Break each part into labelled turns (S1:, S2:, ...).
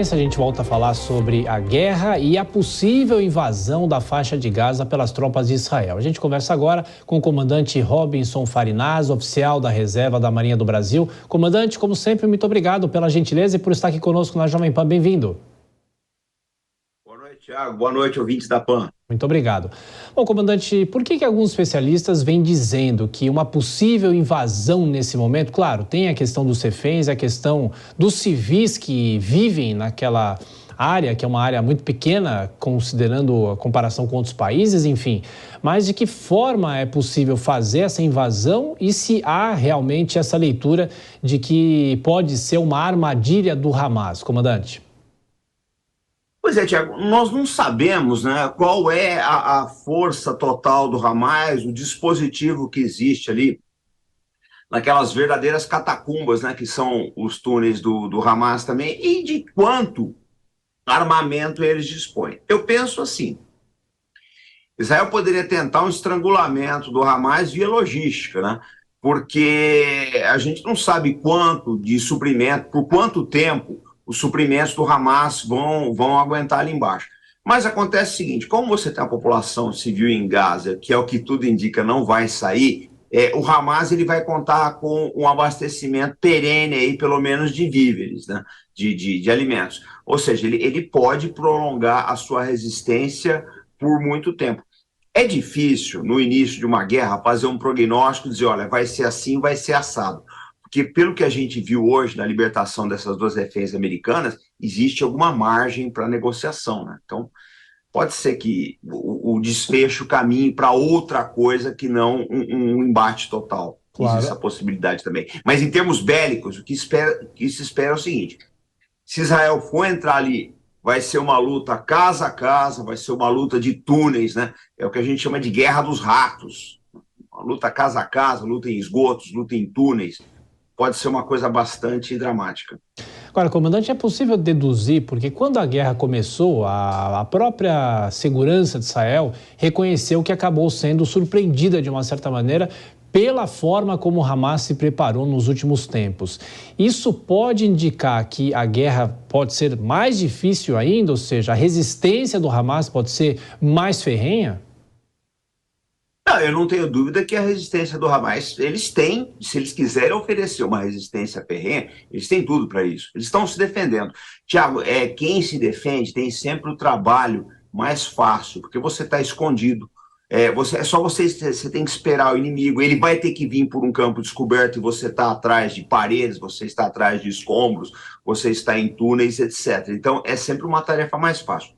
S1: A gente volta a falar sobre a guerra e a possível invasão da faixa de Gaza pelas tropas de Israel. A gente conversa agora com o comandante Robinson Farinaz, oficial da reserva da Marinha do Brasil. Comandante, como sempre, muito obrigado pela gentileza e por estar aqui conosco na Jovem Pan. Bem-vindo.
S2: Boa noite, Thiago. Boa noite, ouvintes da PAN.
S1: Muito obrigado. Bom, comandante, por que alguns especialistas vêm dizendo que uma possível invasão nesse momento, claro, tem a questão dos reféns, a questão dos civis que vivem naquela área, que é uma área muito pequena, considerando a comparação com outros países, enfim, mas de que forma é possível fazer essa invasão e se há realmente essa leitura de que pode ser uma armadilha do Hamas, comandante?
S2: Pois é, Thiago, nós não sabemos, né, qual é a força total do Hamas, o dispositivo que existe ali, naquelas verdadeiras catacumbas, né, que são os túneis do Hamas também, e de quanto armamento eles dispõem. Eu penso assim, Israel poderia tentar um estrangulamento do Hamas via logística, né, porque a gente não sabe quanto de suprimento, por quanto tempo os suprimentos do Hamas vão aguentar ali embaixo. Mas acontece o seguinte, como você tem a população civil em Gaza, que é o que tudo indica não vai sair, o Hamas ele vai contar com um abastecimento perene, aí, pelo menos de víveres, né? de alimentos. Ou seja, ele pode prolongar a sua resistência por muito tempo. É difícil, no início de uma guerra, fazer um prognóstico e dizer, olha, vai ser assim, vai ser assado. Porque, pelo que a gente viu hoje na libertação dessas duas reféns americanas, existe alguma margem para negociação, né? Então, pode ser que o desfecho caminhe para outra coisa que não um embate total.
S1: Claro.
S2: Existe essa possibilidade também. Mas, em termos bélicos, o que se espera é o seguinte, se Israel for entrar ali, vai ser uma luta casa a casa, vai ser uma luta de túneis, né? É o que a gente chama de guerra dos ratos. Uma luta casa a casa, luta em esgotos, luta em túneis. Pode ser uma coisa bastante dramática.
S1: Agora, comandante, é possível deduzir, porque quando a guerra começou, a própria segurança de Israel reconheceu que acabou sendo surpreendida de uma certa maneira pela forma como o Hamas se preparou nos últimos tempos. Isso pode indicar que a guerra pode ser mais difícil ainda, ou seja, a resistência do Hamas pode ser mais ferrenha?
S2: Não, eu não tenho dúvida que a resistência do Hamas, eles têm, se eles quiserem oferecer uma resistência ferrenha, eles têm tudo para isso. Eles estão se defendendo. Tiago, quem se defende tem sempre o trabalho mais fácil, porque você está escondido. Você tem que esperar o inimigo, ele vai ter que vir por um campo descoberto e você está atrás de paredes, você está atrás de escombros, você está em túneis, etc. Então, é sempre uma tarefa mais fácil.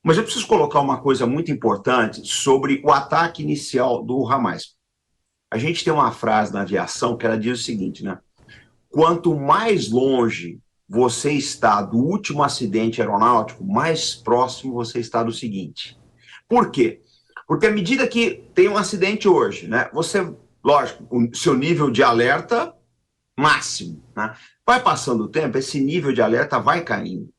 S2: Mas eu preciso colocar uma coisa muito importante sobre o ataque inicial do Hamas. A gente tem uma frase na aviação que ela diz o seguinte, né? Quanto mais longe você está do último acidente aeronáutico, mais próximo você está do seguinte. Por quê? Porque à medida que tem um acidente hoje, né? Você, lógico, o seu nível de alerta máximo, né? Vai passando o tempo, esse nível de alerta vai caindo.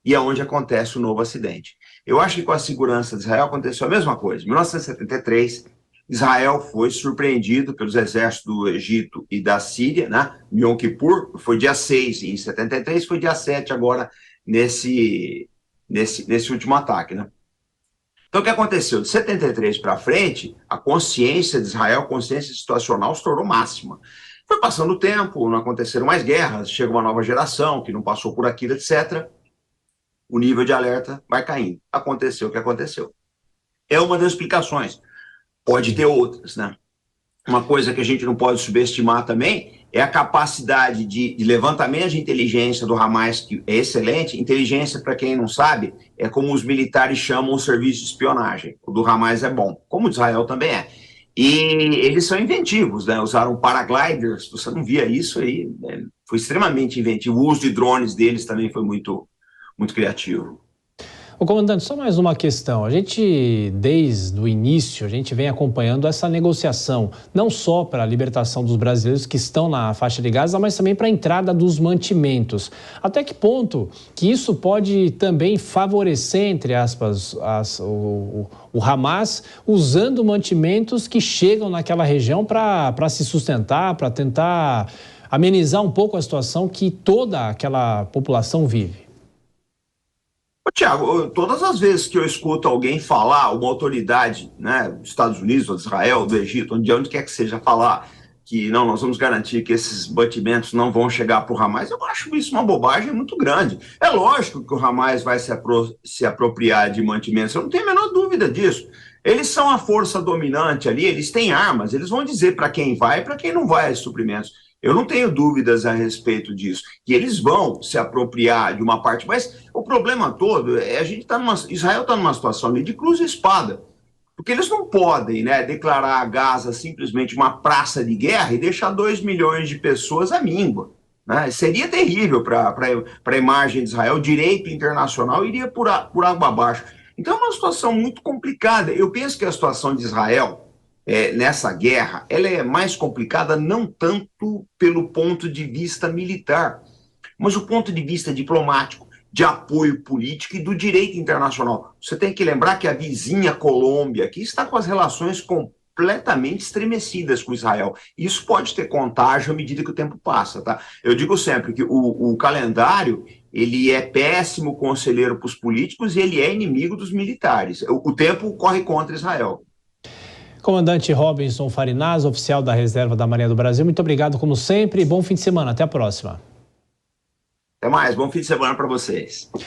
S2: E é onde acontece o novo acidente. Eu acho que com a segurança de Israel aconteceu a mesma coisa. Em 1973, Israel foi surpreendido pelos exércitos do Egito e da Síria, né? Yom Kippur, foi dia 6 em 73, foi dia 7 agora nesse último ataque, né? Então, o que aconteceu? De 73 para frente, a consciência de Israel, a consciência situacional, se tornou máxima. Foi passando o tempo, não aconteceram mais guerras, chega uma nova geração que não passou por aquilo, etc., o nível de alerta vai caindo. Aconteceu o que aconteceu. É uma das explicações. Pode ter outras, né? Uma coisa que a gente não pode subestimar também é a capacidade de levantamento de inteligência do Hamas, que é excelente. Inteligência, para quem não sabe, é como os militares chamam o serviço de espionagem. O do Hamas é bom, como o de Israel também é. E eles são inventivos, né? Usaram paragliders, você não via isso aí, né? Foi extremamente inventivo. O uso de drones deles também foi muito criativo.
S1: Ô, comandante, só mais uma questão. A gente, desde o início, a gente vem acompanhando essa negociação, não só para a libertação dos brasileiros que estão na faixa de Gaza, mas também para a entrada dos mantimentos. Até que ponto que isso pode também favorecer, entre aspas, o Hamas, usando mantimentos que chegam naquela região para se sustentar, para tentar amenizar um pouco a situação que toda aquela população vive?
S2: Tiago, todas as vezes que eu escuto alguém falar, uma autoridade, né, dos Estados Unidos, ou de Israel, do Egito, de onde quer que seja, falar que não, nós vamos garantir que esses batimentos não vão chegar para o Hamas, eu acho isso uma bobagem muito grande. É lógico que o Hamas vai se apropriar de mantimentos, eu não tenho a menor dúvida disso. Eles são a força dominante ali, eles têm armas, eles vão dizer para quem vai e para quem não vai esses suprimentos. Eu não tenho dúvidas a respeito disso. Que eles vão se apropriar de uma parte, mas o problema todo é a gente Israel está numa situação ali de cruz e espada. Porque eles não podem, né, declarar a Gaza simplesmente uma praça de guerra e deixar 2 milhões de pessoas à míngua. Né? Seria terrível para a imagem de Israel, o direito internacional iria por água abaixo. Então é uma situação muito complicada. Eu penso que a situação de Israel nessa guerra ela é mais complicada não tanto pelo ponto de vista militar, mas o ponto de vista diplomático, de apoio político e do direito internacional. Você tem que lembrar que a vizinha Colômbia aqui está com as relações completamente estremecidas com Israel. Isso pode ter contágio à medida que o tempo passa, tá? Eu digo sempre que o calendário ele é péssimo conselheiro para os políticos e ele é inimigo dos militares. O tempo corre contra Israel.
S1: Comandante Robinson Farinaz, oficial da Reserva da Marinha do Brasil, muito obrigado como sempre e bom fim de semana. Até a próxima.
S2: Até mais, bom fim de semana para vocês.